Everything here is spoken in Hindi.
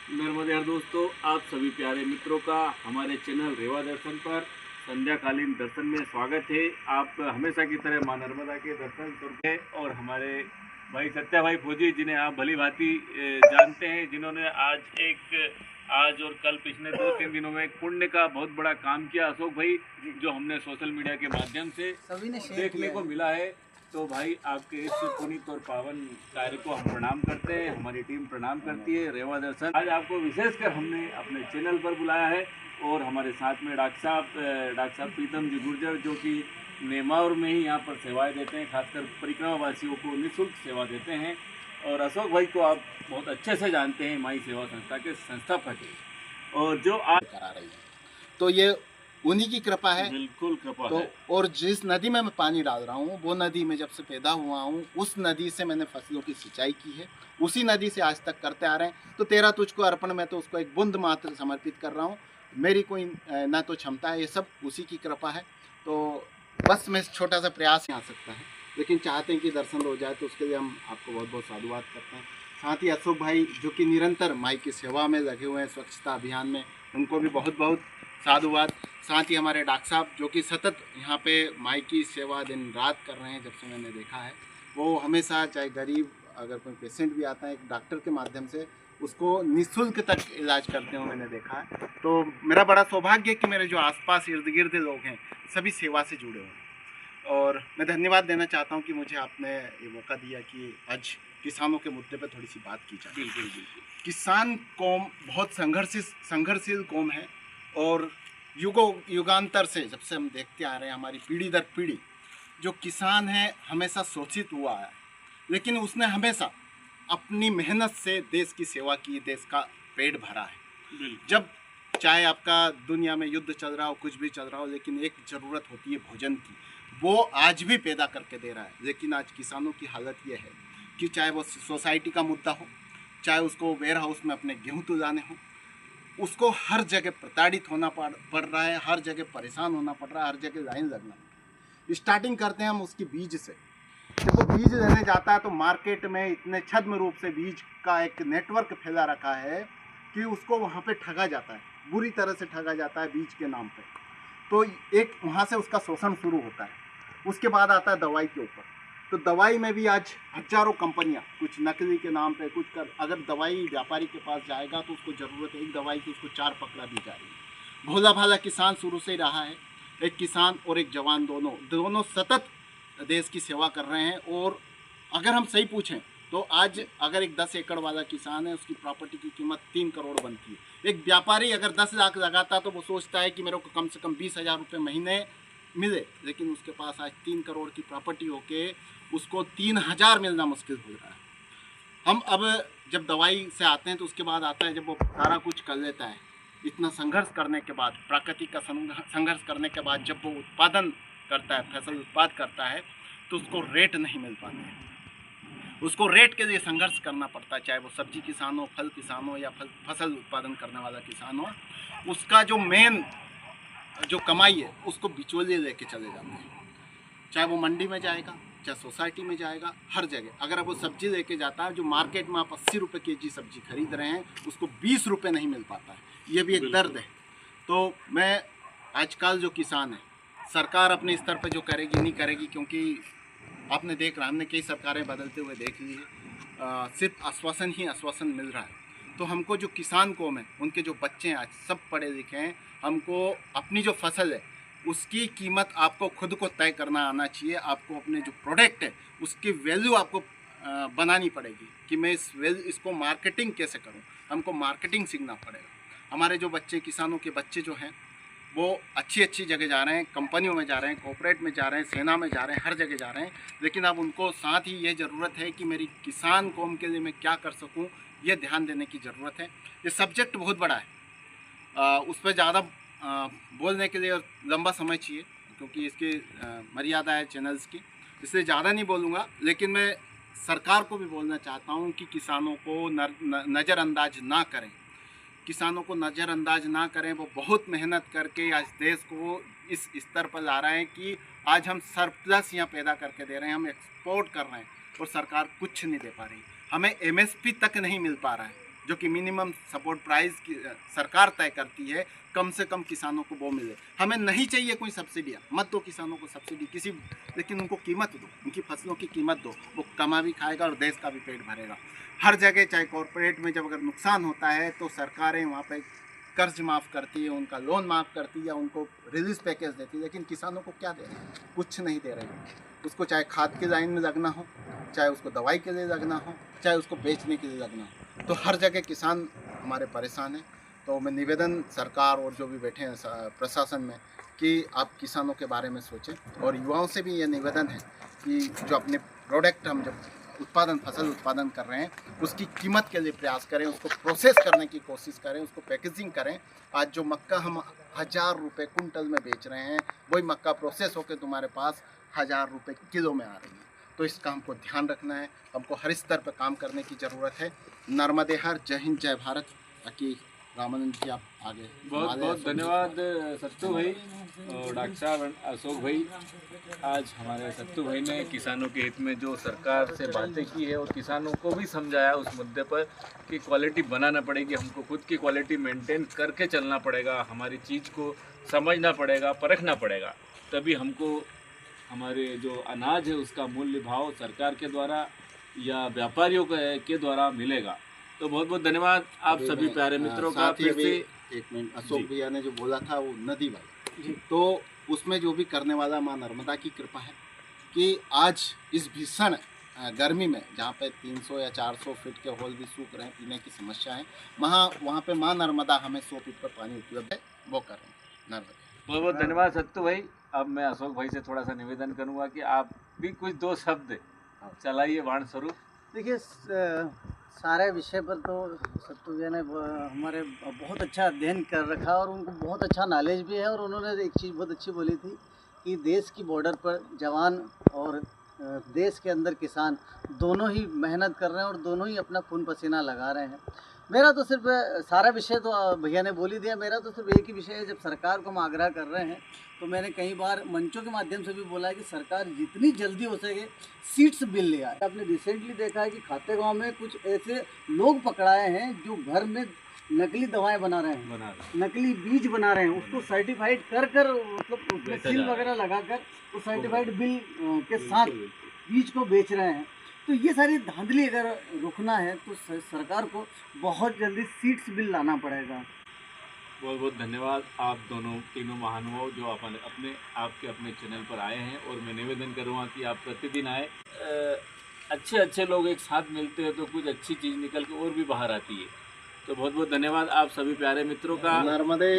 नर्मदे हर दोस्तों, आप सभी प्यारे मित्रों का हमारे चैनल रेवा दर्शन पर संध्याकालीन दर्शन में स्वागत है। आप हमेशा की तरह मां नर्मदा के दर्शन करते हैं और हमारे भाई सत्या भाई फौजी, जिन्हें आप भली भांति जानते हैं, जिन्होंने आज और कल पिछले 2-3 दिनों में एक पुण्य का बहुत बड़ा काम किया। अशोक भाई, जो हमने सोशल मीडिया के माध्यम से सभी ने शेयर देखने किया को है। मिला है। तो भाई, आपके इस पुनीत और पावन कार्य को हम प्रणाम करते हैं, हमारी टीम प्रणाम करती है। रेवा दर्शन आज आपको विशेषकर हमने अपने चैनल पर बुलाया है और हमारे साथ में डॉक्टर साहब प्रीतम जी गुर्जर, जो कि नेमावर में ही यहाँ पर सेवाएं देते हैं, खासकर परिक्रमा वासियों को निःशुल्क सेवा देते हैं। और अशोक भाई को आप बहुत अच्छे से जानते हैं, माई सेवा संस्था के संस्थापक हैं और जो आज करा रही है, तो ये उन्हीं की कृपा है। बिल्कुल कृपा तो है। और जिस नदी में मैं पानी डाल रहा हूँ, वो नदी में जब से पैदा हुआ हूँ, उस नदी से मैंने फसलों की सिंचाई की है, उसी नदी से आज तक करते आ रहे हैं। तो तेरा तुझको अर्पण, मैं तो उसको एक बूंद मात्र समर्पित कर रहा हूँ। मेरी कोई ना तो क्षमता है, ये सब उसी की कृपा है। तो बस मैं छोटा सा प्रयास ही आ सकता है, लेकिन चाहते हैं कि दर्शन हो जाए, तो उसके लिए हम आपको बहुत बहुत साधुवाद करते हैं। साथ ही अशोक भाई, जो कि निरंतर माई की सेवा में लगे हुए हैं, स्वच्छता अभियान में, उनको भी बहुत बहुत साधुवाद। साथ ही हमारे डॉक्टर साहब, जो कि सतत यहाँ पे माई की सेवा दिन रात कर रहे हैं, जब से मैंने देखा है, वो हमेशा, चाहे गरीब अगर कोई पेशेंट भी आता है, एक डॉक्टर के माध्यम से उसको निःशुल्क तक इलाज करते हुए मैंने देखा है। तो मेरा बड़ा सौभाग्य है कि मेरे जो आसपास इर्द गिर्द लोग हैं, सभी सेवा से जुड़े हुए हैं। और मैं धन्यवाद देना चाहता हूँ कि मुझे आपने ये मौका दिया कि आज किसानों के मुद्दे पर थोड़ी सी बात की जाए। बिल्कुल बिल्कुल। किसान कौम बहुत संघर्षशील कौम है, और युगांतर से जब से हम देखते आ रहे हैं, हमारी पीढ़ी दर पीढ़ी जो किसान है हमेशा शोषित हुआ है, लेकिन उसने हमेशा अपनी मेहनत से देश की सेवा की, देश का पेट भरा है। जब चाहे आपका दुनिया में युद्ध चल रहा हो, कुछ भी चल रहा हो, लेकिन एक ज़रूरत होती है भोजन की, वो आज भी पैदा करके दे रहा है। लेकिन आज किसानों की हालत ये है कि चाहे वो सोसाइटी का मुद्दा हो, चाहे उसको वेयर हाउस में अपने गेहूँ तुलाने हो, उसको हर जगह प्रताड़ित होना पड़ रहा है, हर जगह परेशान होना पड़ रहा है, हर जगह लाइन लगना पड़ रहा है। स्टार्टिंग करते हैं हम उसकी बीज से। जब वो बीज लेने जाता है, तो मार्केट में इतने छद्म रूप से बीज का एक नेटवर्क फैला रखा है कि उसको वहाँ पे ठगा जाता है, बुरी तरह से ठगा जाता है बीज के नाम पे। तो एक वहाँ से उसका शोषण शुरू होता है। उसके बाद आता है दवाई के ऊपर। तो दवाई में भी आज हजारों कंपनियां, कुछ नकली के नाम पे, कुछ कर, अगर दवाई व्यापारी के पास जाएगा तो उसको ज़रूरत है एक दवाई की, उसको 4 पकड़ा दी जा रही है। भोला भाला किसान शुरू से ही रहा है। एक किसान और एक जवान, दोनों सतत देश की सेवा कर रहे हैं। और अगर हम सही पूछें तो आज अगर एक 10 एकड़ वाला किसान है, उसकी प्रॉपर्टी की कीमत 3 करोड़ बनती है। एक व्यापारी अगर 10 लाख लगाता तो वो सोचता है कि मेरे को कम से कम 20,000 रुपये महीने मिले, लेकिन उसके पास आज 3 करोड़ की प्रॉपर्टी होके उसको 3,000 मिलना मुश्किल हो रहा है। हम अब जब दवाई से आते हैं, तो उसके बाद आता है जब वो सारा कुछ कर लेता है, इतना संघर्ष करने के बाद, प्राकृतिक का संघर्ष करने के बाद, जब वो उत्पादन करता है, फसल उत्पाद करता है, तो उसको रेट नहीं मिल पाते हैं। उसको रेट के लिए संघर्ष करना पड़ता है, चाहे वो सब्जी किसान हो, फल किसान हो, या फसल उत्पादन करने वाला किसान हो। उसका जो मेन जो कमाई है, उसको बिचौलिए लेके चले जाते हैं। चाहे वो मंडी में जाएगा, चाहे सोसाइटी में जाएगा, हर जगह अगर वो सब्जी लेके जाता है, जो मार्केट में आप 80 रुपये केजी सब्जी खरीद रहे हैं, उसको 20 रुपये नहीं मिल पाता है। ये भी एक दर्द है। तो मैं आजकल जो किसान है, सरकार अपने स्तर पर जो करेगी नहीं करेगी, क्योंकि आपने देख रहा, हमने कई सरकारें बदलते हुए देख ली है, सिर्फ आश्वासन ही आश्वासन मिल रहा है। तो हमको जो किसान कौम है, उनके जो बच्चे हैं आज सब पढ़े लिखे हैं, हमको अपनी जो फसल है उसकी कीमत आपको खुद को तय करना आना चाहिए। आपको अपने जो प्रोडक्ट है उसकी वैल्यू आपको बनानी पड़ेगी कि मैं इसको मार्केटिंग कैसे करूं। हमको मार्केटिंग सीखना पड़ेगा। हमारे जो बच्चे, किसानों के बच्चे जो हैं, वो अच्छी अच्छी जगह जा रहे हैं, कंपनियों में जा रहे हैं, कॉर्पोरेट में जा रहे हैं, सेना में जा रहे हैं, हर जगह जा रहे हैं। लेकिन अब उनको साथ ही ये ज़रूरत है कि मेरी किसान कौम के लिए मैं क्या कर सकूँ, ये ध्यान देने की ज़रूरत है। ये सब्जेक्ट बहुत बड़ा है, उस पर ज़्यादा बोलने के लिए लंबा समय चाहिए, क्योंकि इसकी मर्यादा है चैनल्स की, इसलिए ज़्यादा नहीं बोलूँगा। लेकिन मैं सरकार को भी बोलना चाहता हूँ कि किसानों को नज़रअंदाज ना करें। किसानों को नज़रअंदाज ना करें। वो बहुत मेहनत करके आज देश को इस स्तर पर ला रहे हैं कि आज हम सरप्लस यहाँ पैदा करके दे रहे हैं, हम एक्सपोर्ट कर रहे हैं, और सरकार कुछ नहीं दे पा रही। हमें एमएसपी तक नहीं मिल पा रहा है। जो कि मिनिमम सपोर्ट प्राइस की सरकार तय करती है, कम से कम किसानों को वो मिले। हमें नहीं चाहिए कोई सब्सिडियाँ, मत दो किसानों को सब्सिडी किसी, लेकिन उनको कीमत दो, उनकी फसलों की कीमत दो, वो कमा भी खाएगा और देश का भी पेट भरेगा। हर जगह चाहे कॉरपोरेट में जब अगर नुकसान होता है तो सरकारें वहाँ पे कर्ज माफ़ करती है, उनका लोन माफ़ करती है, उनको रिलीज पैकेज देती है, लेकिन किसानों को क्या दे रहे हैं? कुछ नहीं दे रहे हैं। उसको चाहे खाद की लाइन में लगना हो, चाहे उसको दवाई के लिए लगना हो, चाहे उसको बेचने के लिए लगना हो, तो हर जगह किसान हमारे परेशान हैं। तो मैं निवेदन सरकार और जो भी बैठे हैं प्रशासन में कि आप किसानों के बारे में सोचें, और युवाओं से भी ये निवेदन है कि जो अपने प्रोडक्ट हम जब फसल उत्पादन कर रहे हैं उसकी कीमत के लिए प्रयास करें, उसको प्रोसेस करने की कोशिश करें, उसको पैकेजिंग करें। आज जो मक्का हम 1000 रुपये कुंटल में बेच रहे हैं, वही मक्का प्रोसेस होकर तुम्हारे पास 1000 रुपये किलो में आ रही है। तो इसका हमको ध्यान रखना है, हमको हर स्तर पर काम करने की ज़रूरत है। नर्मदे हर, जय हिंद जय भारत। बाकी रामानंद जी आप आगे। बहुत बहुत धन्यवाद सत्तू भाई और डॉक्टर साहब अशोक भाई। आज हमारे सत्तू भाई ने किसानों के हित में जो सरकार से बातें की है और किसानों को भी समझाया उस मुद्दे पर कि क्वालिटी बनाना पड़ेगी, हमको खुद की क्वालिटी मेंटेन करके चलना पड़ेगा, हमारी चीज़ को समझना पड़ेगा, परखना पड़ेगा, तभी हमको हमारे जो अनाज है उसका मूल्य भाव सरकार के द्वारा या व्यापारियों के द्वारा मिलेगा। तो बहुत बहुत धन्यवाद आप सभी प्यारे मित्रों का। फिर से एक मिनट, अशोक भैया ने जो बोला था वो नदी वाला, तो उसमें जो भी करने वाला माँ नर्मदा की कृपा है कि आज इस भीषण गर्मी में जहाँ पे 300 या 400 फीट के होल भी सूख रहे हैं, पीने की समस्या है, वहाँ पे माँ नर्मदा हमें 100 फीट पर पानी उपलब्ध है, वो कर रहे हैं। नर्मदा। बहुत बहुत धन्यवाद सत्तू भाई। अब मैं अशोक भाई से थोड़ा सा निवेदन करूंगा कि आप भी कुछ 2 शब्द चलाइए वाण स्वरूप। देखिए, सारे विषय पर तो सत्तू जी ने हमारे बहुत अच्छा अध्ययन कर रखा और उनको बहुत अच्छा नॉलेज भी है। और उन्होंने एक चीज़ बहुत अच्छी बोली थी कि देश की बॉर्डर पर जवान और देश के अंदर किसान दोनों ही मेहनत कर रहे हैं और दोनों ही अपना खून पसीना लगा रहे हैं। मेरा तो सिर्फ सारा विषय तो भैया ने बोल ही दिया। मेरा तो सिर्फ एक ही विषय है, जब सरकार को हम आग्रह कर रहे हैं तो मैंने कई बार मंचों के माध्यम से भी बोला है कि सरकार जितनी जल्दी हो सके सीड्स बिल ले आए। आपने रिसेंटली देखा है कि खातेगांव में कुछ ऐसे लोग पकड़ाए हैं जो घर में नकली दवाएं बना रहे हैं, नकली बीज बना रहे हैं, उसको सर्टिफाइड कर मतलब उसमें सील वगैरह लगाकर उस सर्टिफाइड बिल के साथ बीज को बेच रहे हैं। तो ये सारी धांधली अगर रुकना है तो सरकार को बहुत जल्दी सीड्स बिल लाना पड़ेगा। बहुत बहुत धन्यवाद आप तीनों महानुभाव जो आपके अपने चैनल पर आए हैं। और मैं निवेदन करूँगा कि आप प्रतिदिन आए। अच्छे लोग एक साथ मिलते हैं तो कुछ अच्छी चीज़ निकल के और भी बाहर आती है। तो बहुत बहुत धन्यवाद आप सभी प्यारे मित्रों का। नर्मदे।